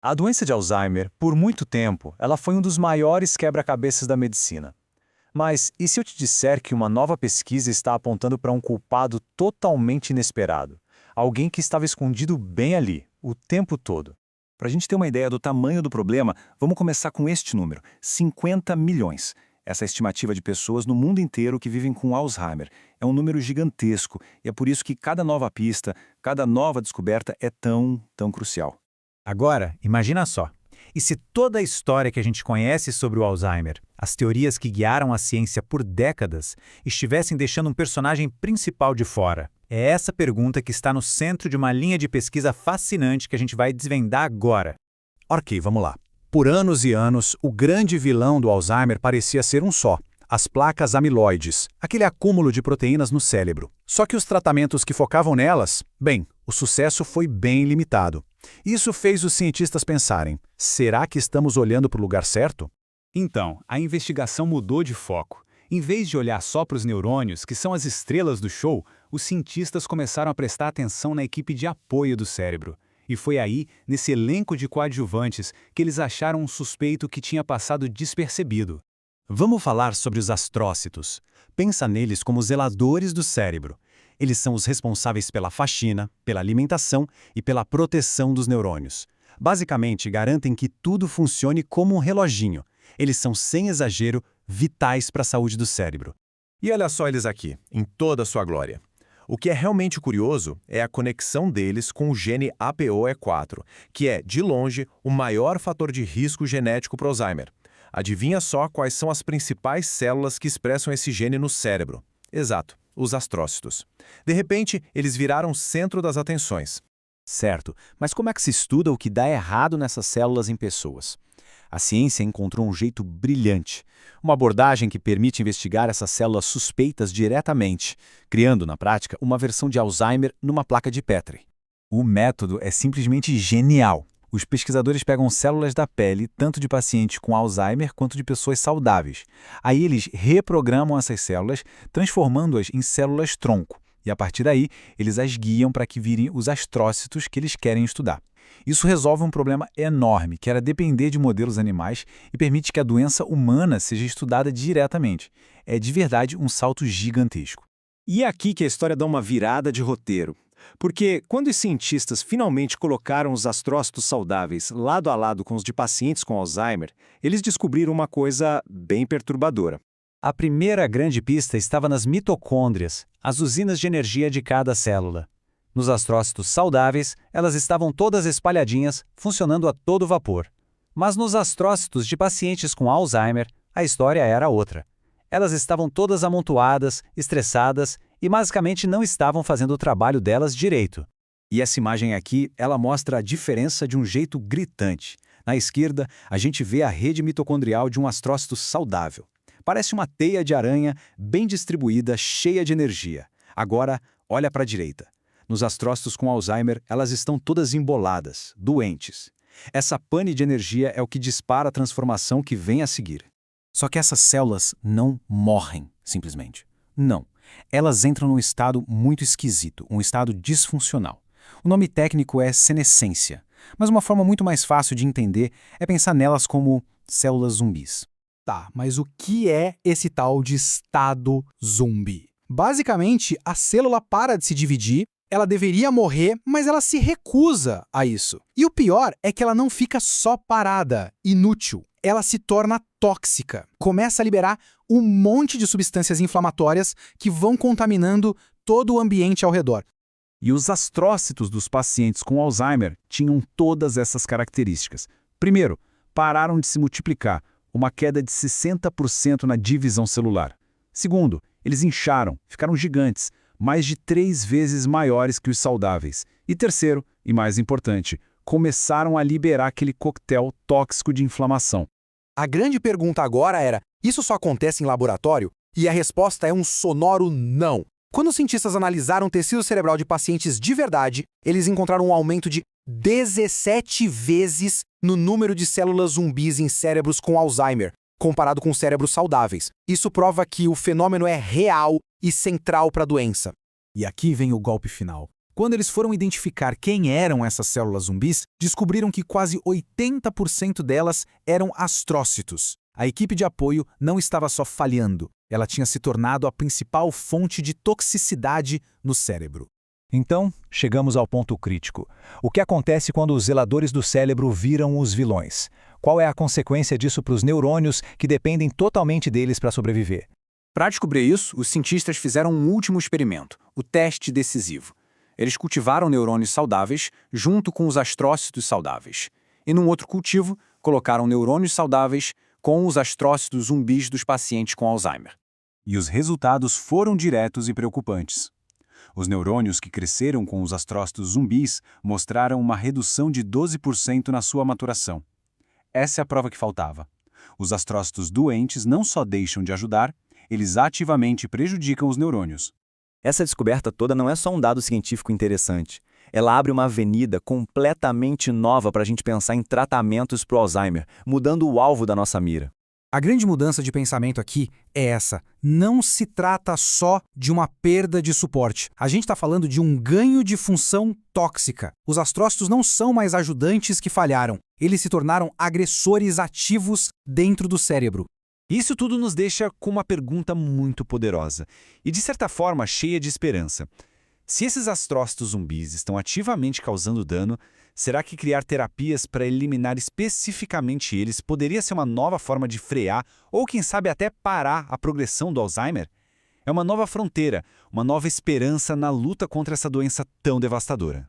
A doença de Alzheimer, por muito tempo, ela foi um dos maiores quebra-cabeças da medicina. Mas e se eu te disser que uma nova pesquisa está apontando para um culpado totalmente inesperado? Alguém que estava escondido bem ali, o tempo todo. Para a gente ter uma ideia do tamanho do problema, vamos começar com este número: 50 milhões. Essa estimativa de pessoas no mundo inteiro que vivem com Alzheimer é um número gigantesco e é por isso que cada nova pista, cada nova descoberta é tão crucial. Agora, imagina só. E se toda a história que a gente conhece sobre o Alzheimer, as teorias que guiaram a ciência por décadas, estivessem deixando um personagem principal de fora? É essa pergunta que está no centro de uma linha de pesquisa fascinante que a gente vai desvendar agora. Ok, vamos lá. Por anos e anos, o grande vilão do Alzheimer parecia ser um só: as placas amiloides, aquele acúmulo de proteínas no cérebro. Só que os tratamentos que focavam nelas, bem, o sucesso foi bem limitado. Isso fez os cientistas pensarem: será que estamos olhando para o lugar certo? Então, a investigação mudou de foco. Em vez de olhar só para os neurônios, que são as estrelas do show, os cientistas começaram a prestar atenção na equipe de apoio do cérebro. E foi aí, nesse elenco de coadjuvantes, que eles acharam um suspeito que tinha passado despercebido. Vamos falar sobre os astrócitos. Pensa neles como zeladores do cérebro. Eles são os responsáveis pela faxina, pela alimentação e pela proteção dos neurônios. Basicamente, garantem que tudo funcione como um reloginho. Eles são, sem exagero, vitais para a saúde do cérebro. E olha só eles aqui, em toda a sua glória. O que é realmente curioso é a conexão deles com o gene APOE4, que é, de longe, o maior fator de risco genético para Alzheimer. Adivinha só quais são as principais células que expressam esse gene no cérebro? Exato, os astrócitos. De repente, eles viraram o centro das atenções. Certo, mas como é que se estuda o que dá errado nessas células em pessoas? A ciência encontrou um jeito brilhante, uma abordagem que permite investigar essas células suspeitas diretamente, criando, na prática, uma versão de Alzheimer numa placa de Petri. O método é simplesmente genial. Os pesquisadores pegam células da pele, tanto de pacientes com Alzheimer quanto de pessoas saudáveis. Aí eles reprogramam essas células, transformando-as em células-tronco. E a partir daí, eles as guiam para que virem os astrócitos que eles querem estudar. Isso resolve um problema enorme, que era depender de modelos animais e permite que a doença humana seja estudada diretamente. É de verdade um salto gigantesco. E é aqui que a história dá uma virada de roteiro. Porque quando os cientistas finalmente colocaram os astrócitos saudáveis lado a lado com os de pacientes com Alzheimer, eles descobriram uma coisa bem perturbadora. A primeira grande pista estava nas mitocôndrias, as usinas de energia de cada célula. Nos astrócitos saudáveis, elas estavam todas espalhadinhas, funcionando a todo vapor. Mas nos astrócitos de pacientes com Alzheimer, a história era outra. Elas estavam todas amontoadas, estressadas e basicamente não estavam fazendo o trabalho delas direito. E essa imagem aqui, ela mostra a diferença de um jeito gritante. Na esquerda, a gente vê a rede mitocondrial de um astrócito saudável. Parece uma teia de aranha bem distribuída, cheia de energia. Agora, olha para a direita. Nos astrócitos com Alzheimer, elas estão todas emboladas, doentes. Essa pane de energia é o que dispara a transformação que vem a seguir. Só que essas células não morrem, simplesmente. Não. Elas entram num estado muito esquisito, um estado disfuncional. O nome técnico é senescência, mas uma forma muito mais fácil de entender é pensar nelas como células zumbis. Tá, mas o que é esse tal de estado zumbi? Basicamente, a célula para de se dividir, ela deveria morrer, mas ela se recusa a isso. E o pior é que ela não fica só parada, inútil. Ela se torna tóxica. Começa a liberar um monte de substâncias inflamatórias que vão contaminando todo o ambiente ao redor. E os astrócitos dos pacientes com Alzheimer tinham todas essas características. Primeiro, pararam de se multiplicar, uma queda de 60% na divisão celular. Segundo, eles incharam, ficaram gigantes, mais de 3 vezes maiores que os saudáveis. E terceiro, e mais importante, começaram a liberar aquele coquetel tóxico de inflamação. A grande pergunta agora era: isso só acontece em laboratório? E a resposta é um sonoro não. Quando os cientistas analisaram o tecido cerebral de pacientes de verdade, eles encontraram um aumento de 17 vezes no número de células zumbis em cérebros com Alzheimer, comparado com cérebros saudáveis. Isso prova que o fenômeno é real e central para a doença. E aqui vem o golpe final. Quando eles foram identificar quem eram essas células zumbis, descobriram que quase 80% delas eram astrócitos. A equipe de apoio não estava só falhando, ela tinha se tornado a principal fonte de toxicidade no cérebro. Então, chegamos ao ponto crítico. O que acontece quando os zeladores do cérebro viram os vilões? Qual é a consequência disso para os neurônios que dependem totalmente deles para sobreviver? Para descobrir isso, os cientistas fizeram um último experimento, o teste decisivo. Eles cultivaram neurônios saudáveis junto com os astrócitos saudáveis. E num outro cultivo, colocaram neurônios saudáveis com os astrócitos zumbis dos pacientes com Alzheimer. E os resultados foram diretos e preocupantes. Os neurônios que cresceram com os astrócitos zumbis mostraram uma redução de 12% na sua maturação. Essa é a prova que faltava. Os astrócitos doentes não só deixam de ajudar, eles ativamente prejudicam os neurônios. Essa descoberta toda não é só um dado científico interessante. Ela abre uma avenida completamente nova para a gente pensar em tratamentos para o Alzheimer, mudando o alvo da nossa mira. A grande mudança de pensamento aqui é essa. Não se trata só de uma perda de suporte. A gente está falando de um ganho de função tóxica. Os astrócitos não são mais ajudantes que falharam. Eles se tornaram agressores ativos dentro do cérebro. Isso tudo nos deixa com uma pergunta muito poderosa e, de certa forma, cheia de esperança. Se esses astrócitos zumbis estão ativamente causando dano, será que criar terapias para eliminar especificamente eles poderia ser uma nova forma de frear ou, quem sabe, até parar a progressão do Alzheimer? É uma nova fronteira, uma nova esperança na luta contra essa doença tão devastadora.